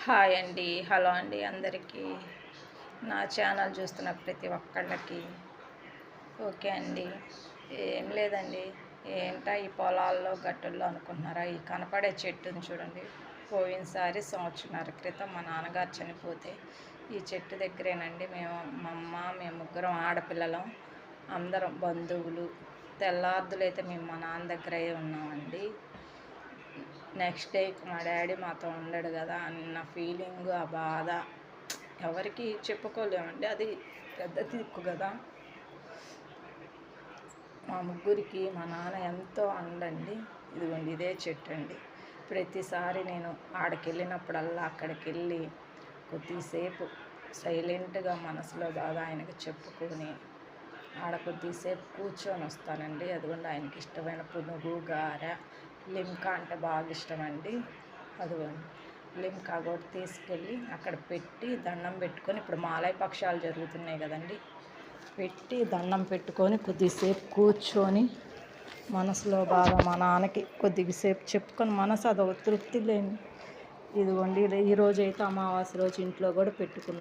Hi అండి, hello అండి అందరికీ. నా ఛానల్ చూస్తున్న ప్రతి ఒక్కళ్ళకి ఓకే అండి. ఏం లేదండి, ఏంటా ఈ పొలాల్లో గట్టుల్లో అనుకుంటున్నారా? ఈ కనపడే చెట్టుని చూడండి. పోయినసారి సంవత్సరాల క్రితం మా నాన్నగారు చనిపోతే ఈ చెట్టు దగ్గరేనండి మేము ముగ్గురం ఆడపిల్లలం, అందరం బంధువులు. తెల్లార్దులైతే మేము మా నాన్న దగ్గరే ఉన్నామండి. నెక్స్ట్ డే మా డాడీ మాతో ఉండడు కదా అన్న ఫీలింగ్, ఆ బాధ ఎవరికి చెప్పుకోలేమండి. అది పెద్ద దిక్కు కదా. మా ముగ్గురికి మా నాన్న ఎంతో అండండి. ఇదిగోండి, ఇదే చెట్టు అండి. ప్రతిసారి నేను ఆడికి వెళ్ళినప్పుడల్లా అక్కడికి వెళ్ళి కొద్దిసేపు సైలెంట్గా మనసులో బాధ ఆయనకి చెప్పుకొని ఆడ కొద్దిసేపు కూర్చొని వస్తానండి. అదిగోండి, ఆయనకి ఇష్టమైన పునుగు, గారె, లిమ్కా అంటే బాగా ఇష్టమండి. అదిగోండి, లిమ్కా కూడా తీసుకెళ్ళి అక్కడ పెట్టి దండం పెట్టుకొని, ఇప్పుడు మాలయ పక్షాలు జరుగుతున్నాయి కదండి, పెట్టి దండం పెట్టుకొని కొద్దిసేపు కూర్చొని మనసులో బాగా మా నాన్నకి కొద్దిసేపు చెప్పుకొని మనసు అదొక తృప్తి లేని. ఇదిగోండి, ఈరోజు అయితే అమావాస్య రోజు ఇంట్లో కూడా పెట్టుకున్నాను.